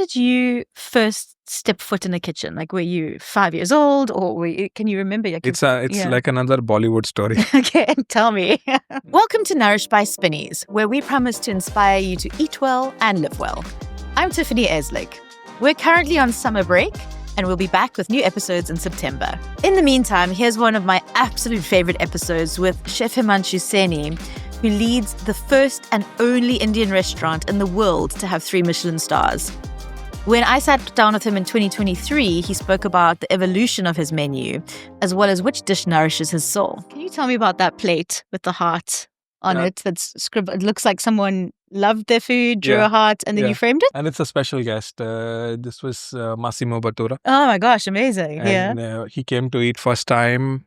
did you first step foot in the kitchen? Like, were you 5 years old, or can you remember? Like, it's like another Bollywood story. Okay, tell me. Welcome to Nourish by Spinneys, where we promise to inspire you to eat well and live well. I'm Tiffany Eslick. We're currently on summer break, and we'll be back with new episodes in September. In the meantime, here's one of my absolute favorite episodes with Chef Himanshu Saini, who leads the first and only Indian restaurant in the world to have 3 Michelin stars. When I sat down with him in 2023, he spoke about the evolution of his menu, as well as which dish nourishes his soul. Can you tell me about that plate with the heart on it that's scribbled? It looks like someone loved their food, drew a heart, and then you framed it? And it's a special guest. This was Massimo Bottura. Oh my gosh, amazing. And he came to eat first time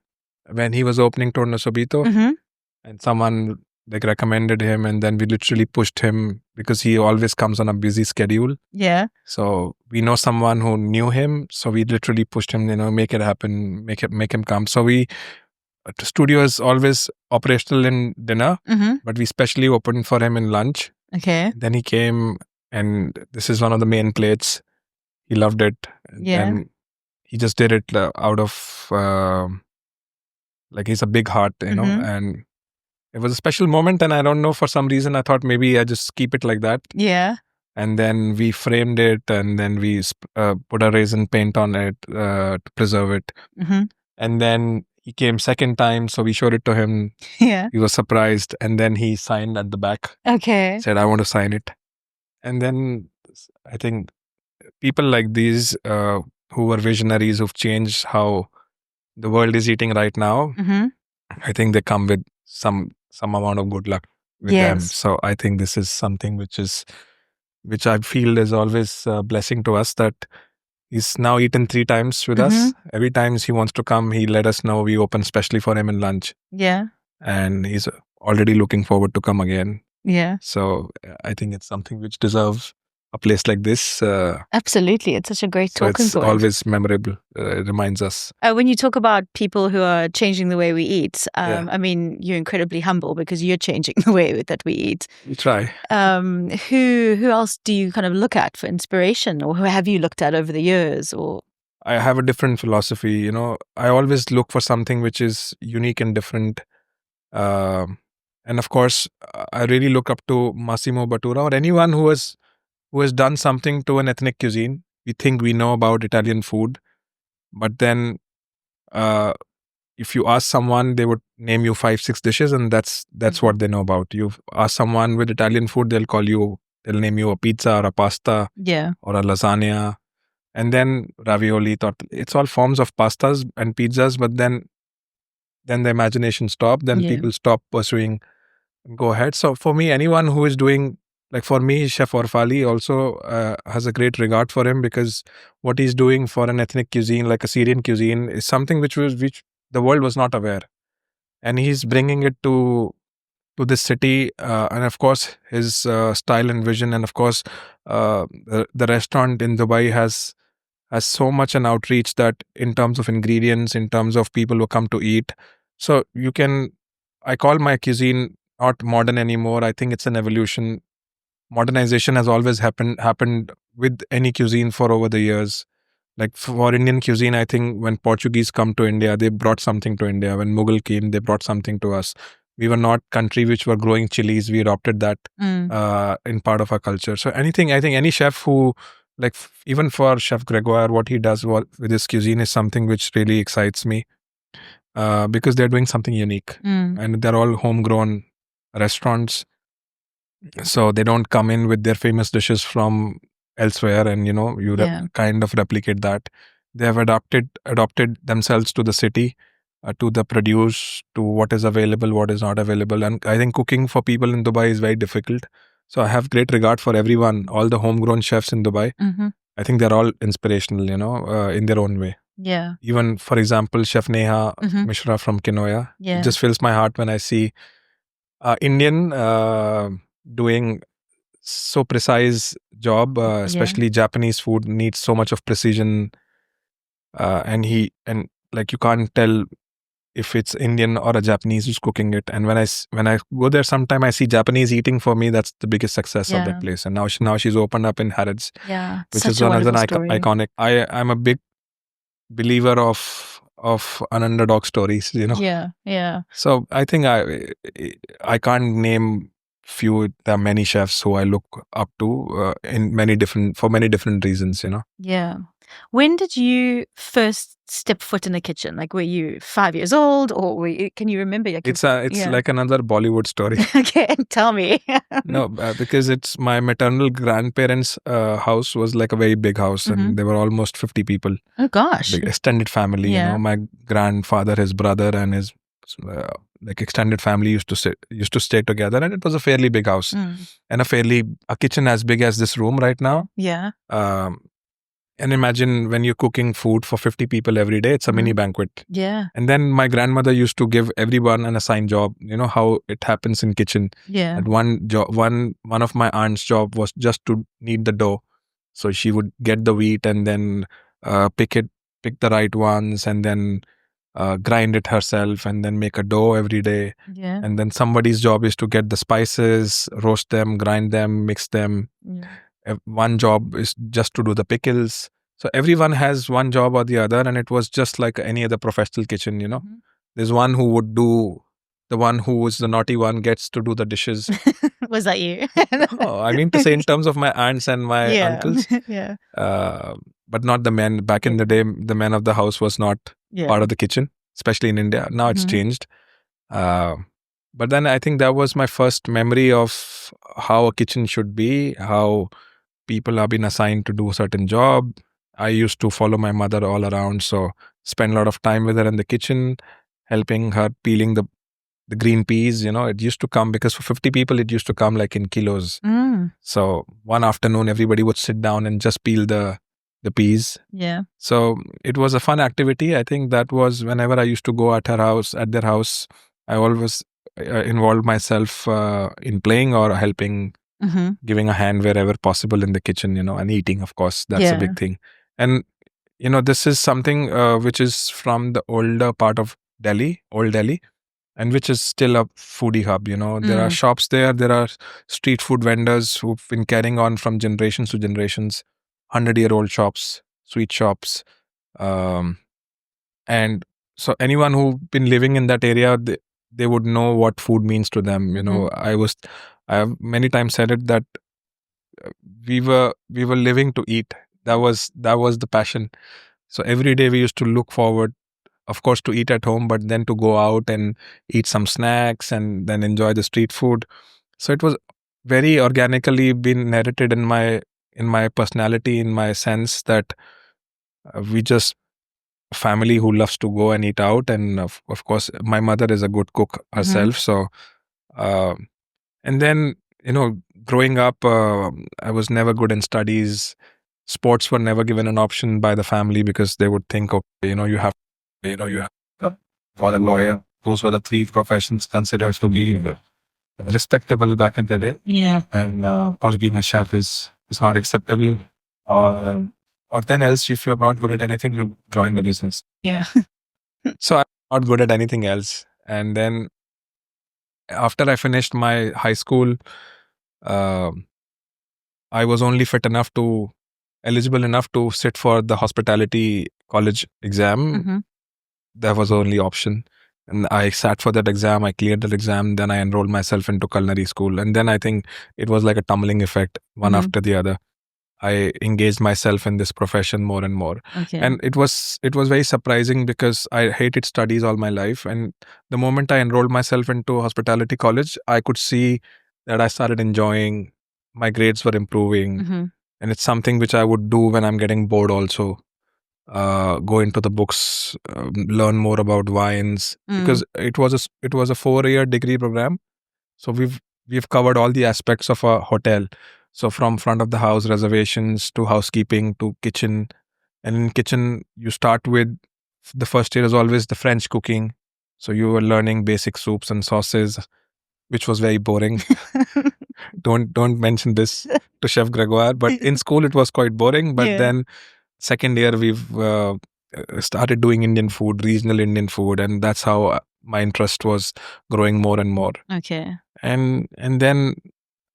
when he was opening Torno Subito. Mm-hmm. And someone recommended him, and then we literally pushed him because he always comes on a busy schedule. Yeah. So we know someone who knew him, so we literally pushed him, make it happen, make him come. So the studio is always operational in dinner, but we specially opened for him in lunch. Okay. Then he came, and this is one of the main plates. He loved it. Yeah. And he just did it out of he's a big heart, and it was a special moment. And I don't know, for some reason I thought maybe I just keep it like that. Yeah. And then we framed it, and then we put a resin paint on it to preserve it. Mm-hmm. And then he came second time, so we showed it to him. Yeah. He was surprised, and then he signed at the back. Okay. Said, I want to sign it. And then I think people like these who were visionaries, who've changed how the world is eating right now, I think they come with some amount of good luck with them. So I think this is something which I feel is always a blessing to us, that he's now eaten 3 times with us. Every time he wants to come, he let us know. We open specially for him in lunch. Yeah. And he's already looking forward to come again. Yeah. So I think it's something which deserves a place like this. Absolutely. It's such a great talking point. It's always memorable. It reminds us. When you talk about people who are changing the way we eat, I mean, you're incredibly humble because you're changing the way that we eat. We try. Who else do you kind of look at for inspiration, or who have you looked at over the years? Or I have a different philosophy. I always look for something which is unique and different. And of course, I really look up to Massimo Bottura, or anyone who has done something to an ethnic cuisine. We think we know about Italian food, but then if you ask someone, they would name you 5-6 dishes, and that's what they know about. You ask someone with Italian food, they'll name you a pizza or a pasta, or a lasagna, and then ravioli. It's all forms of pastas and pizzas, but then the imagination stops. Then people stop pursuing, go ahead. So for me, anyone who is doing, like for me, Chef Orfali also has a great regard for him, because what he's doing for an ethnic cuisine, like a Syrian cuisine, is something which the world was not aware. And he's bringing it to this city. And of course, his style and vision. And of course, the restaurant in Dubai has so much an outreach, that in terms of ingredients, in terms of people who come to eat. So I call my cuisine not modern anymore. I think it's an evolution. Modernization has always happened with any cuisine for over the years. Like for Indian cuisine, I think when Portuguese come to India, they brought something to India. When Mughal came, they brought something to us. We were not country which were growing chilies. We adopted that in part of our culture. So I think any chef who, like even for Chef Gregoire, what he does with his cuisine is something which really excites me, because they're doing something unique, and they're all homegrown restaurants. So they don't come in with their famous dishes from elsewhere, and kind of replicate that. They have adopted themselves to the city, to the produce, to what is available, what is not available. And I think cooking for people in Dubai is very difficult. So I have great regard for everyone, all the homegrown chefs in Dubai. I think they're all inspirational, in their own way. Yeah. Even, for example, Chef Neha Mishra from Kinoya. Yeah. It just fills my heart when I see Indian doing so precise job, especially Japanese food needs so much of precision, and like you can't tell if it's Indian or a Japanese who's cooking it. And when I go there, sometime I see Japanese eating. For me, that's the biggest success of that place. And now she's opened up in Harrods, which is another iconic. I'm a big believer of an underdog stories. So I think I can't name few. There are many chefs who I look up to for many different reasons. Yeah. When did you first step foot in the kitchen? Like, were you 5 years old, or can you remember? It's like another Bollywood story. Okay, tell me. No, because it's my maternal grandparents' house was like a very big house, and there were almost 50 people. Oh gosh, big extended family. My grandfather, his brother, and his extended family used to stay together, and it was a fairly big house, and a kitchen as big as this room right now. Yeah. And imagine when you're cooking food for 50 people every day, it's a mini banquet. Yeah. And then my grandmother used to give everyone an assigned job. You know how it happens in kitchen. Yeah. And one of my aunt's job was just to knead the dough. So she would get the wheat and then pick the right ones, and then grind it herself, and then make a dough every day. Yeah. And then somebody's job is to get the spices, roast them, grind them, mix them. Yeah. One job is just to do the pickles. So everyone has one job or the other, and it was just like any other professional kitchen. There's one who would do, the one who was the naughty one gets to do the dishes. Was that you? Oh, I mean to say in terms of my aunts and my uncles. Yeah. But not the men. Back in the day, the men of the house was not part of the kitchen, especially in India. Now it's changed. But then I think that was my first memory of how a kitchen should be, how people have been assigned to do a certain job. I used to follow my mother all around, so spend a lot of time with her in the kitchen, helping her peeling the green peas. It used to come, because for 50 people, it used to come like in kilos. So one afternoon, everybody would sit down and just peel the peas. Yeah. So it was a fun activity. I think that was whenever I used to go at their house, I always involved myself in playing or helping, giving a hand wherever possible in the kitchen, and eating, of course. That's a big thing. And, this is something which is from the older part of Delhi, Old Delhi, and which is still a foodie hub. There are shops there are street food vendors who've been carrying on from generations to generations, 100-year-old shops, sweet shops. And so anyone who've been living in that area, they would know what food means to them. I have many times said it, that we were living to eat. That was the passion. So every day we used to look forward, of course, to eat at home, but then to go out and eat some snacks and then enjoy the street food. So it was very organically been narrated in my personality, in my sense, that we just a family who loves to go and eat out. And of course, my mother is a good cook herself. So, and then, growing up, I was never good in studies. Sports were never given an option by the family, because they would think, okay, you have for a lawyer. Those were the three professions considered to be respectable back in the day. Yeah. And or being a chef is not acceptable. Or then else, if you're not good at anything, you join the business. Yeah. So I'm not good at anything else. And then after I finished my high school, I was only eligible enough to sit for the hospitality college exam. That was the only option. And I sat for that exam, I cleared that exam, then I enrolled myself into culinary school. And then I think it was like a tumbling effect, one after the other. I engaged myself in this profession more and more. Okay. And it was very surprising, because I hated studies all my life. And the moment I enrolled myself into hospitality college, I could see that I started enjoying, my grades were improving. And it's something which I would do when I'm getting bored also. Go into the books, learn more about wines, because it was a 4-year degree program. So we've covered all the aspects of a hotel. So from front of the house reservations to housekeeping to kitchen. And in kitchen, you start with, the first year is always the French cooking. So you were learning basic soups and sauces, which was very boring. Don't mention this to Chef Gregoire, but in school it was quite boring. But then second year, started doing Indian food, regional Indian food, and that's how my interest was growing more and more. Okay. And then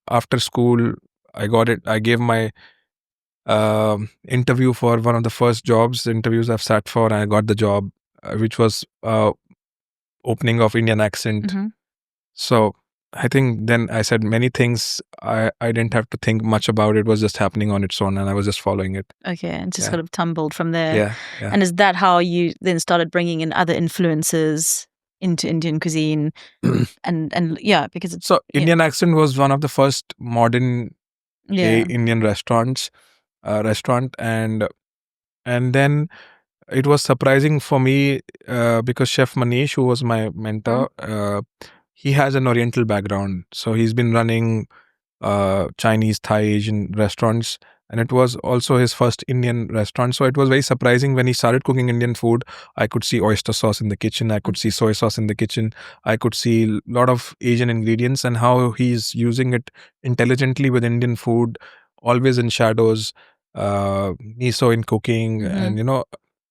after school, I got it. I gave my interview for one of the first jobs interviews I've sat for, and I got the job, which was opening of Indian accent. Mm-hmm. So I think then I said many things. I didn't have to think much about it. It was just happening on its own, and I was just following it. Okay, and just Yeah. sort of tumbled from there. Yeah, yeah. And is that how you then started bringing in other influences into Indian cuisine? and yeah, because it's So Indian accent was one of the first modern day Indian restaurant, and then it was surprising for me because Chef Manish, who was my mentor, he has an Oriental background, so he's been running Chinese, Thai, Asian restaurants, and it was also his first Indian restaurant. So it was very surprising when he started cooking Indian food. I could see oyster sauce in the kitchen. I could see soy sauce in the kitchen. I could see a lot of Asian ingredients and how he's using it intelligently with Indian food, always in shadows, miso in cooking, and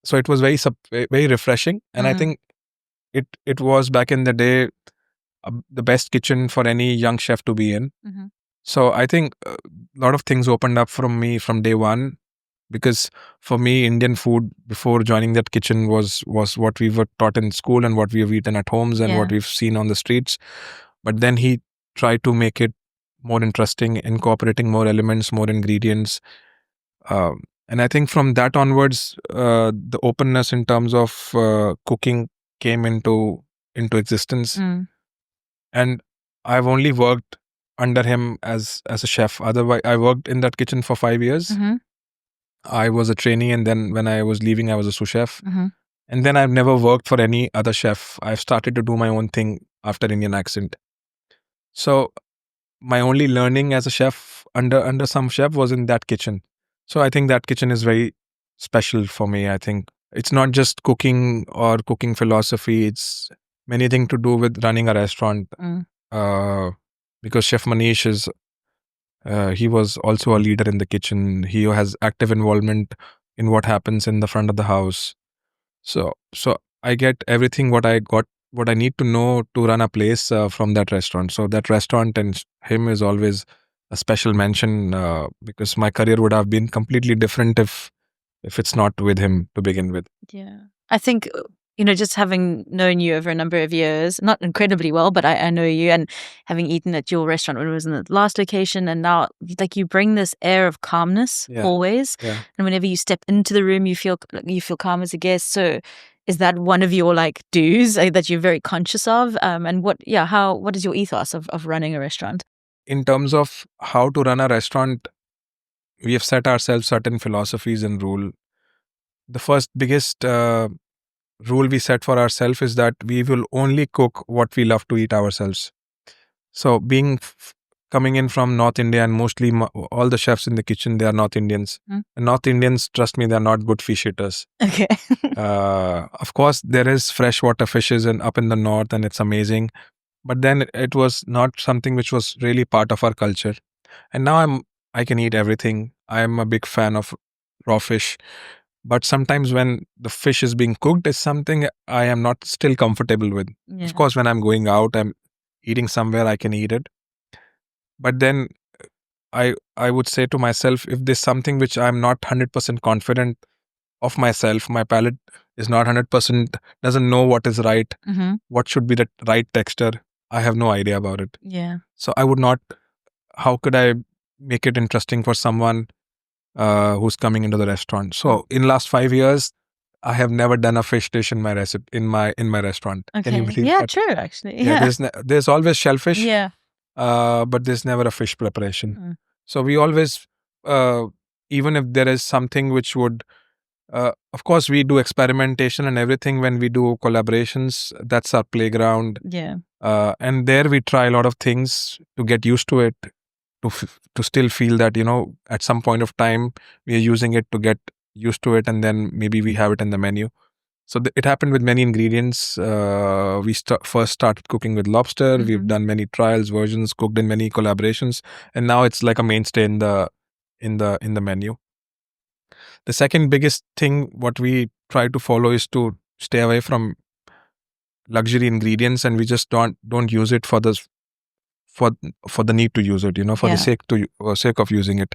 so it was very refreshing. And I think it was back in the day the best kitchen for any young chef to be in. So I think a lot of things opened up from me from day one, because for me, Indian food before joining that kitchen was what we were taught in school and what we have eaten at homes and what we've seen on the streets. But then he tried to make it more interesting, incorporating more elements, more ingredients. And I think from that onwards, the openness in terms of cooking came into existence. And I've only worked under him as a chef. Otherwise, I worked in that kitchen for 5 years. I was a trainee, and then when I was leaving, I was a sous chef. And then I've never worked for any other chef. I've started to do my own thing after Indian accent. So my only learning as a chef under some chef was in that kitchen. So I think that kitchen is very special for me. I think it's not just cooking or cooking philosophy. It's many things to do with running a restaurant. Because Chef Manish is, he was also a leader in the kitchen. He has active involvement in what happens in the front of the house. So I get everything what I need to know to run a place from that restaurant. So that restaurant and him is always a special mention, because my career would have been completely different if it's not with him to begin with. Yeah, I think just having known you over a number of years, not incredibly well, but I know you, and having eaten at your restaurant when it was in the last location, and now like you bring this air of calmness always. And whenever you step into the room, you feel calm as a guest. So is that one of your like do's that you're very conscious of? And what is your ethos of running a restaurant? In terms of how to run a restaurant, we have set ourselves certain philosophies and rule. The first biggest rule we set for ourselves is that we will only cook what we love to eat ourselves. So coming in from North India, and mostly all the chefs in the kitchen, they are North Indians. And North Indians, trust me, they're not good fish eaters. Okay. Of course, there is freshwater fishes up in the north, and it's amazing. But then it was not something which was really part of our culture. And now I can eat everything. I am a big fan of raw fish. But sometimes when the fish is being cooked, is something I am not still comfortable with. Of course, when I'm going out, I'm eating somewhere, I can eat it. But then I would say to myself, if there's something which I'm not 100% confident of myself, my palate is not 100%, doesn't know what is right, what should be the right texture, I have no idea about it. Yeah. So I would not, how could I make it interesting for someone who's coming into the restaurant? So in last 5 years, I have never done a fish dish in my recipe in my restaurant. Okay. Can you believe that? that? True, actually. Yeah. There's always shellfish. Yeah. But there's never a fish preparation. So we always, even if there is something which would, of course, we do experimentation and everything when we do collaborations. That's our playground. Yeah. And there we try a lot of things to get used to it, to still feel that, at some point of time, we are using it to get used to it, and then maybe we have it in the menu. So it happened with many ingredients. We first started cooking with lobster. We've done many trials, versions, cooked in many collaborations, and now it's like a mainstay in the menu. The second biggest thing what we try to follow is to stay away from luxury ingredients, and we just don't use it for the need to use it, for the sake of using it.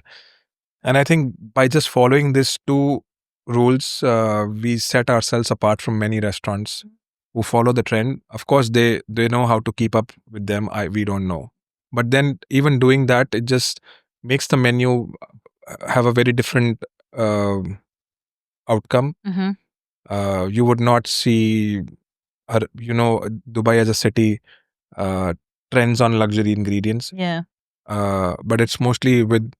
And I think by just following these two rules, we set ourselves apart from many restaurants who follow the trend. Of course, they know how to keep up with them. We don't know, but then even doing that, it just makes the menu have a very different outcome. You would not see, Dubai as a city trends on luxury ingredients. But it's mostly with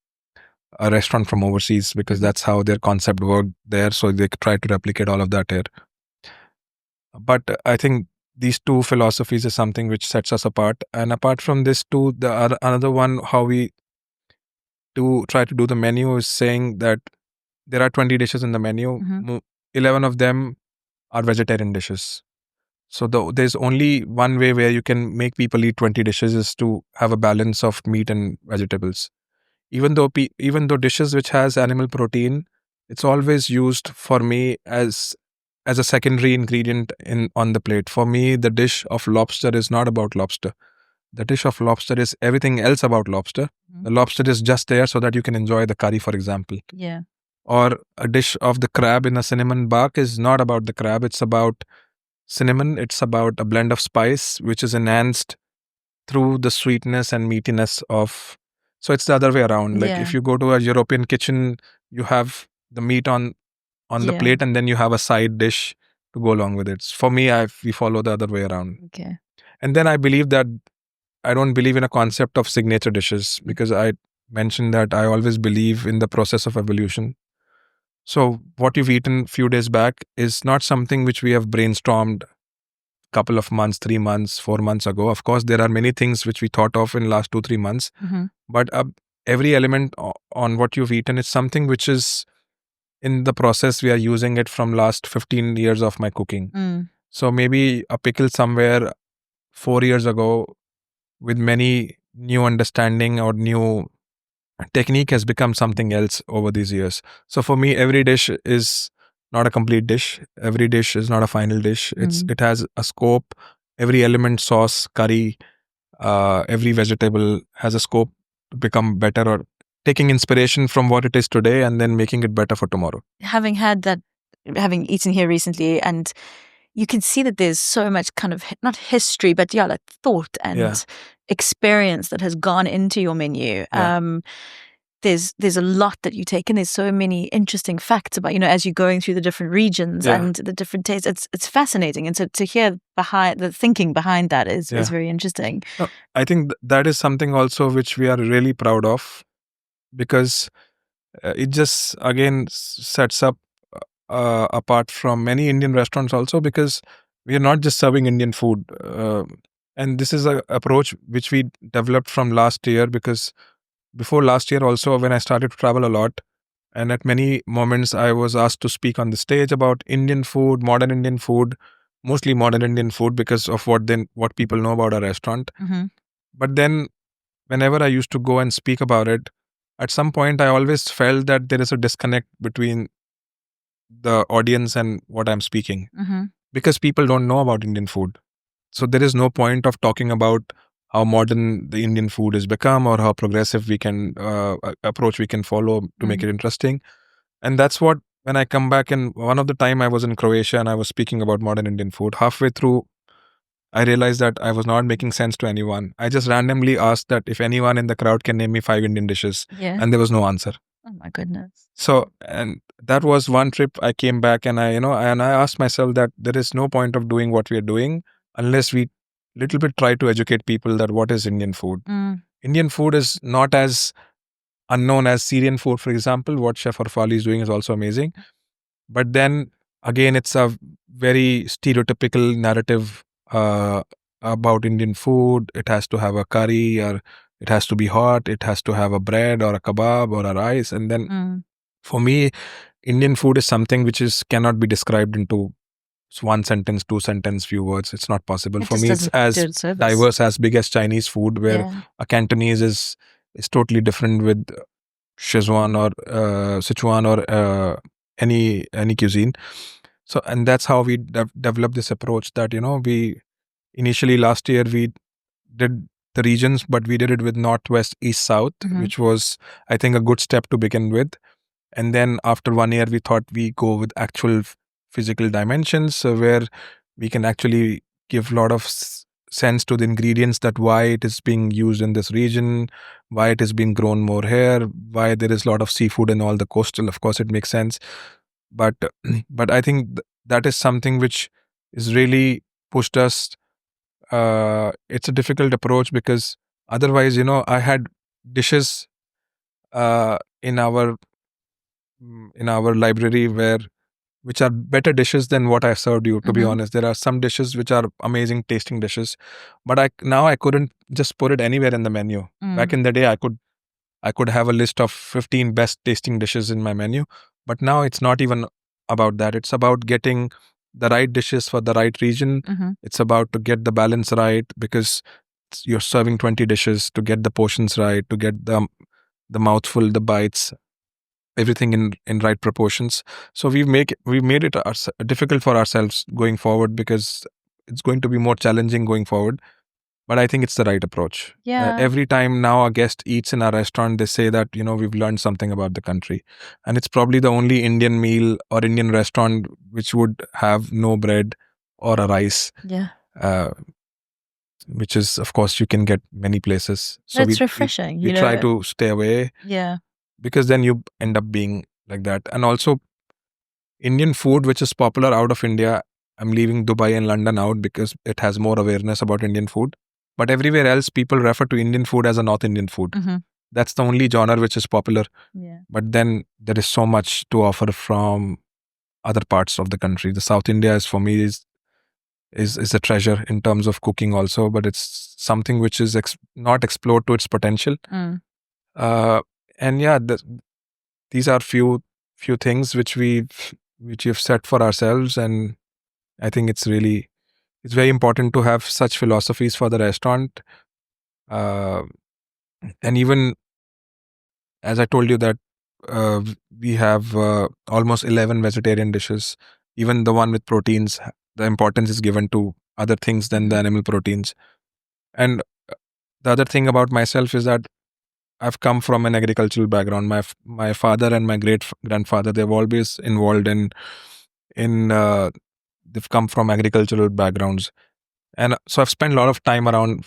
a restaurant from overseas, because that's how their concept worked there. So they try to replicate all of that here. But I think these two philosophies is something which sets us apart. And apart from this too, another one, how we try to do the menu is saying that there are 20 dishes in the menu. 11 of them are vegetarian dishes. So there's only one way where you can make people eat 20 dishes is to have a balance of meat and vegetables. Even though dishes which has animal protein, it's always used for me as a secondary ingredient on the plate. For me, the dish of lobster is not about lobster. The dish of lobster is everything else about lobster. The lobster is just there so that you can enjoy the curry, for example. Or a dish of the crab in a cinnamon bark is not about the crab. It's about cinnamon. It's about a blend of spice which is enhanced through the sweetness and meatiness of. So it's the other way around. Like if you go to a European kitchen, you have the meat on the plate, and then you have a side dish to go along with it. For me, we follow the other way around. Okay. And then I believe that I don't believe in a concept of signature dishes, because I mentioned that I always believe in the process of evolution. So what you've eaten few days back is not something which we have brainstormed couple of months, 3 months, 4 months ago. Of course, there are many things which we thought of in last 2-3 months, but every element on what you've eaten is something which is in the process. We are using it from last 15 years of my cooking. So maybe a pickle somewhere 4 years ago with many new understanding or new technique has become something else over these years. So for me, every dish is not a complete dish. Every dish is not a final dish. It has a scope. Every element, sauce, curry, every vegetable has a scope to become better, or taking inspiration from what it is today and then making it better for tomorrow. Having eaten here recently, and you can see that there's so much kind of not history, but like thought and experience that has gone into your menu. There's a lot that you take in. There's so many interesting facts about, as you're going through the different regions and the different tastes. It's fascinating. And so to hear behind the thinking behind that is very interesting. I think that is something also which we are really proud of, because it just again sets up apart from many Indian restaurants also, because we are not just serving Indian food. And this is an approach which we developed from last year, because before last year also, when I started to travel a lot, and at many moments I was asked to speak on the stage about Indian food, modern Indian food, mostly modern Indian food, because of what people know about our restaurant. But then whenever I used to go and speak about it, at some point I always felt that there is a disconnect between the audience and what I'm speaking, because people don't know about Indian food. So there is no point of talking about how modern the Indian food has become, or how progressive we can approach we can follow to make it interesting. And that's what, when I come back, and one of the time I was in Croatia and I was speaking about modern Indian food, halfway through I realized that I was not making sense to anyone. I just randomly asked that if anyone in the crowd can name me 5 Indian dishes, and there was no answer. Oh my goodness. So, and that was one trip. I came back and I asked myself that there is no point of doing what we are doing unless we little bit try to educate people that what is Indian food. Indian food is not as unknown as Syrian food, for example. What Chef Arfali is doing is also amazing. But then again, it's a very stereotypical narrative about Indian food. It has to have a curry, or it has to be hot. It has to have a bread or a kebab or a rice. And then for me, Indian food is something which cannot be described into 1 sentence, 2 sentence, few words. It's not possible. For me, it's as diverse, as big as Chinese food, where a Cantonese is totally different with Sichuan or any cuisine. So, and that's how we developed this approach that, we initially last year we did the regions, but we did it with north, west, east, south, which was, I think, a good step to begin with. And then after 1 year, we thought we go with actual physical dimensions, where we can actually give a lot of sense to the ingredients, that why it is being used in this region, why it is being grown more here, why there is a lot of seafood in all the coastal. Of course, it makes sense. But but I think that is something which is really pushed us. It's a difficult approach because otherwise, I had dishes uh, in our in our library which are better dishes than what I served you. To be honest, there are some dishes which are amazing tasting dishes, but I couldn't just put it anywhere in the menu. Back in the day, I could have a list of 15 best tasting dishes in my menu, but now it's not even about that. It's about getting the right dishes for the right region. It's about to get the balance right, because you're serving 20 dishes, to get the portions right, to get the mouthful, the bites, everything in right proportions. So we've made it difficult for ourselves going forward, because it's going to be more challenging going forward. But I think it's the right approach. Yeah. Every time now a guest eats in our restaurant, they say that, we've learned something about the country. And it's probably the only Indian meal or Indian restaurant which would have no bread or a rice. Yeah. Which is, of course, you can get many places. So That's refreshing. We try to stay away. Yeah. Because then you end up being like that. And also, Indian food, which is popular out of India, I'm leaving Dubai and London out because it has more awareness about Indian food. But everywhere else, people refer to Indian food as a North Indian food. That's the only genre which is popular. Yeah. But then there is so much to offer from other parts of the country. The South India is, for me, is a treasure in terms of cooking also, but it's something which is not explored to its potential. And yeah, these are few things which we've set for ourselves, and I think it's very important to have such philosophies for the restaurant. And even as I told you that we have almost 11 vegetarian dishes. Even the one with proteins, the importance is given to other things than the animal proteins. And the other thing about myself is that I've come from an agricultural background. My father and my great grandfather, they've always involved in they've come from agricultural backgrounds, and so I've spent a lot of time around.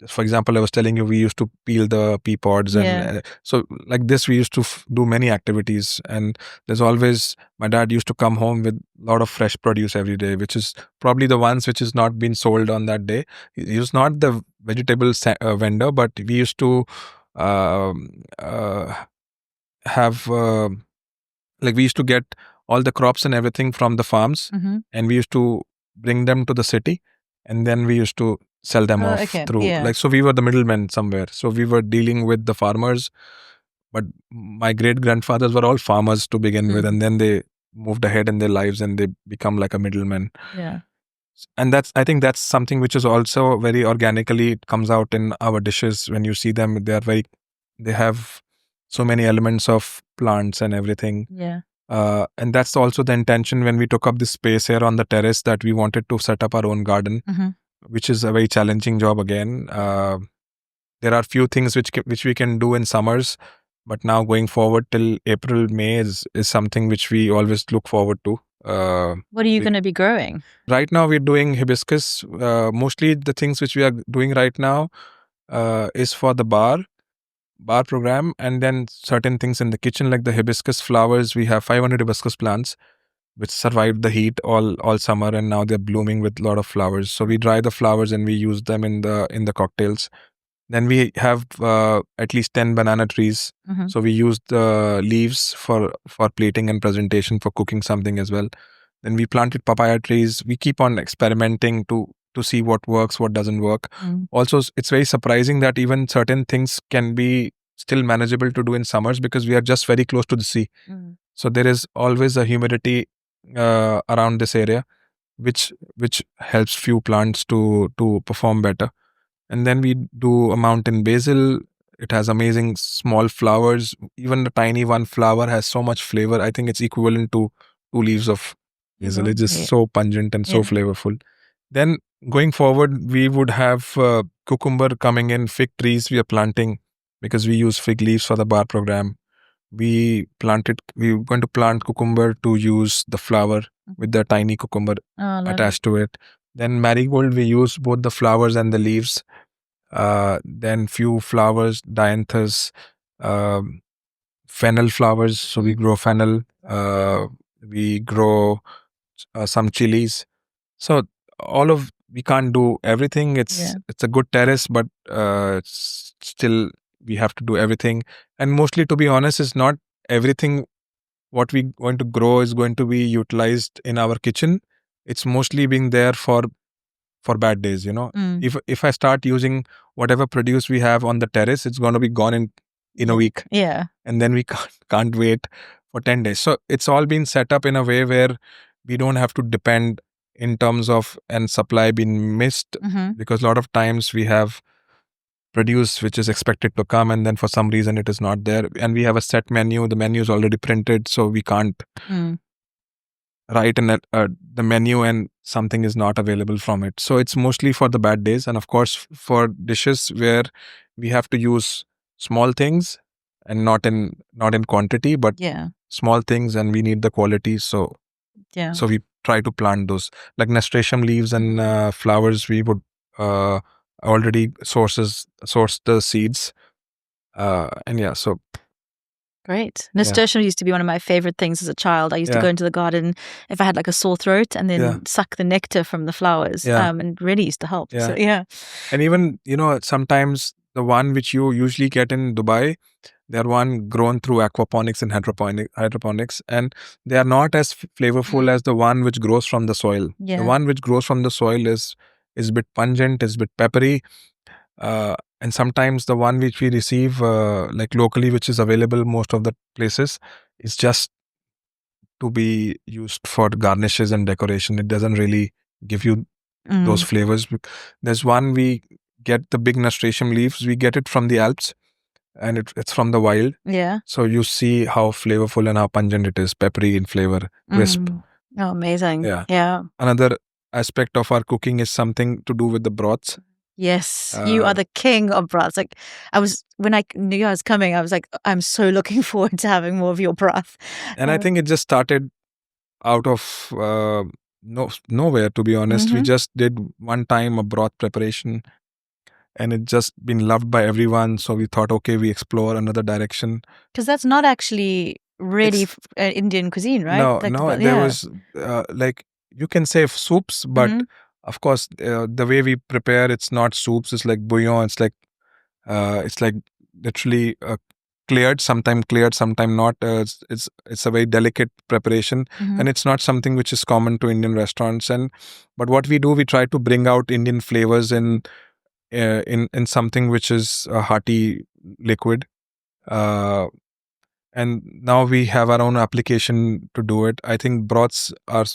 For example, I was telling you we used to peel the pea pods, and so like this we used to do many activities. And there's always, my dad used to come home with a lot of fresh produce every day, which is probably the ones which is not been sold on that day. He was not the vegetable vendor, but we used to have like we used to get all the crops and everything from the farms, and we used to bring them to the city, and then we used to sell them off through like, so we were the middlemen somewhere. So we were dealing with the farmers, but my great grandfathers were all farmers to begin with, and then they moved ahead in their lives and they become like a middleman. And I think that's something which is also very organically, it comes out in our dishes. When you see them, they have so many elements of plants and everything. And that's also the intention when we took up this space here on the terrace, that we wanted to set up our own garden, which is a very challenging job again. There are few things which we can do in summers, but now going forward till April, May is something which we always look forward to. What are you going to be growing? Right now we're doing hibiscus. Mostly the things which we are doing right now is for the bar program, and then certain things in the kitchen, like the hibiscus flowers. We have 500 hibiscus plants which survived the heat all summer, and now they're blooming with a lot of flowers. So we dry the flowers and we use them in the cocktails. Then we have at least 10 banana trees. So we use the leaves for plating and presentation, for cooking something as well. Then we planted papaya trees. We keep on experimenting to see what works, what doesn't work. Also, it's very surprising that even certain things can be still manageable to do in summers, because we are just very close to the sea. So there is always a humidity around this area, which helps few plants to perform better. And then we do a mountain basil It has amazing small flowers. Even the tiny one flower has so much flavor. I think it's equivalent to 2 leaves of basil. It's just so pungent and so flavorful. Then going forward, we would have cucumber coming in, fig trees we are planting because we use fig leaves for the bar program. We're going to plant cucumber to use the flower with the tiny cucumber attached to it. Then marigold, we use both the flowers and the leaves. Then few flowers, dianthus, fennel flowers. So we grow fennel. We grow some chilies. So we can't do everything. It's a good terrace, but still we have to do everything. And mostly, to be honest, it's not everything what we going to grow is going to be utilized in our kitchen. It's mostly being there for bad days. If I start using whatever produce we have on the terrace, it's going to be gone in a week. And then we can't wait for 10 days. So it's all been set up in a way where we don't have to depend in terms of and supply being missed, because a lot of times we have produce which is expected to come and then for some reason it is not there, and we have a set menu. The menu is already printed, so we can't write in the menu and something is not available from it. So it's mostly for the bad days, and of course for dishes where we have to use small things and not in quantity, but small things, and we need the quality. So we try to plant those like nasturtium leaves and flowers. We would already source the seeds, and so great. Nasturtium used to be one of my favorite things as a child. I used to go into the garden if I had like a sore throat and then suck the nectar from the flowers, and it really used to help. So, and even sometimes the one which you usually get in Dubai, they're one grown through aquaponics and hydroponics, and they are not as flavorful as the one which grows from the soil. The one which grows from the soil is a bit pungent, is a bit peppery, and sometimes the one which we receive like locally, which is available most of the places, is just to be used for garnishes and decoration. It doesn't really give you those flavors. There's one we get, the big nasturtium leaves. We get it from the Alps, and it's from the wild. So you see how flavorful and how pungent it is, peppery in flavor, crisp. Oh, amazing. Another aspect of our cooking is something to do with the broths. Yes, you are the king of broths. Like when I knew I was coming, I was like, I'm so looking forward to having more of your broth. And I think it just started out of nowhere, to be honest. We just did one time a broth preparation, and it just been loved by everyone. So we thought, okay, we explore another direction. Because that's not actually really Indian cuisine, right? No, there was like, you can say soups, but of course the way we prepare, it's not soups. It's like bouillon. It's like literally cleared, sometime not. It's a very delicate preparation, and it's not something which is common to Indian restaurants. But what we do, we try to bring out Indian flavors in something which is a hearty liquid. And now we have our own application to do it. I think broths are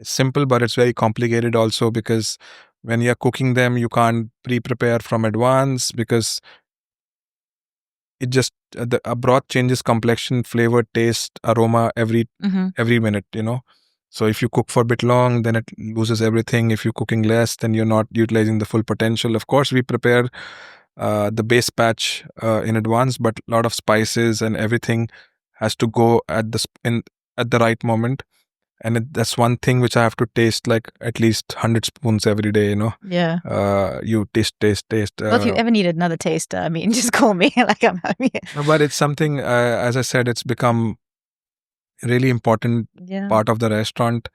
simple, but it's very complicated also, because when you're cooking them, you can't pre-prepare from advance, because it just a broth changes complexion, flavor, taste, aroma every minute. So if you cook for a bit long, then it loses everything. If you're cooking less, then you're not utilizing the full potential. Of course, we prepare the base batch in advance, but a lot of spices and everything has to go at the right moment. And that's one thing which I have to taste like at least 100 spoons every day, you taste. Well, if you ever need another taster, I mean, just call me. Like, I'm happy. But it's something, as I said, it's become a really important part of the restaurant.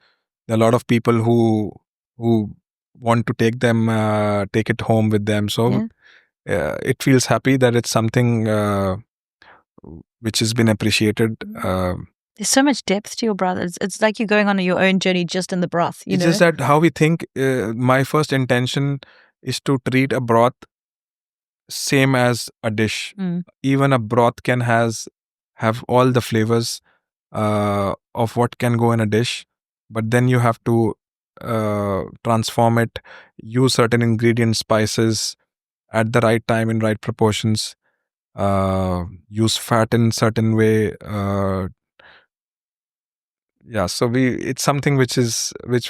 There are a lot of people who want to take it home with them. So it feels happy that it's something which has been appreciated. There's so much depth to your broth. It's like you're going on your own journey just in the broth. It's just that how we think. My first intention is to treat a broth same as a dish. Even a broth can have all the flavors of what can go in a dish, but then you have to transform it, use certain ingredients, spices at the right time in right proportions, use fat in certain way. Yeah, so it's something which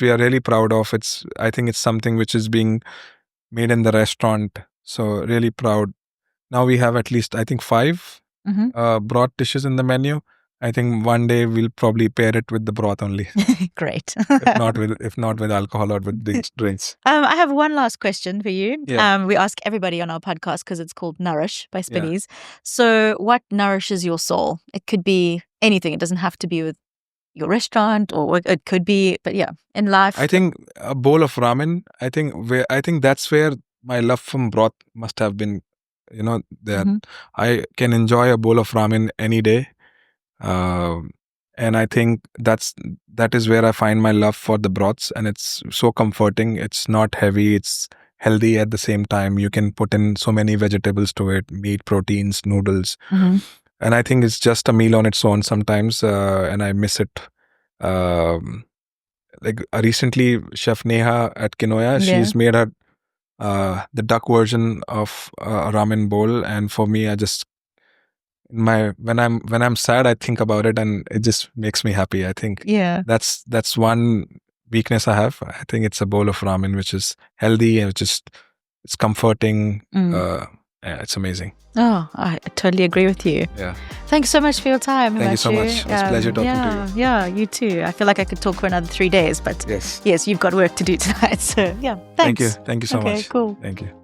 we are really proud of. I think it's something which is being made in the restaurant. So really proud. Now we have at least, I think, 5 broth dishes in the menu. I think one day we'll probably pair it with the broth only. Great. if not with alcohol or with drinks. I have one last question for you. Yeah. We ask everybody on our podcast because it's called Nourish by Spinneys. So what nourishes your soul? It could be anything. It doesn't have to be with your restaurant, or it could be, but yeah, in life. I think a bowl of ramen. I think that's where my love from broth must have been. That I can enjoy a bowl of ramen any day, and I think that is where I find my love for the broths, and it's so comforting. It's not heavy. It's healthy at the same time. You can put in so many vegetables to it: meat, proteins, noodles. And I think it's just a meal on its own sometimes, and I miss it. Recently, Chef Neha at Kinoya, she's made the duck version of a ramen bowl, and for me, I just when I'm sad, I think about it, and it just makes me happy. I think that's one weakness I have. I think it's a bowl of ramen which is healthy and it's comforting. It's amazing. Oh, I totally agree with you. Yeah. Thanks so much for your time. Thank you so much. It was a pleasure talking to you. Yeah, you too. I feel like I could talk for another 3 days, but yes, you've got work to do tonight. So yeah, thanks. Thank you so much. Okay, cool. Thank you.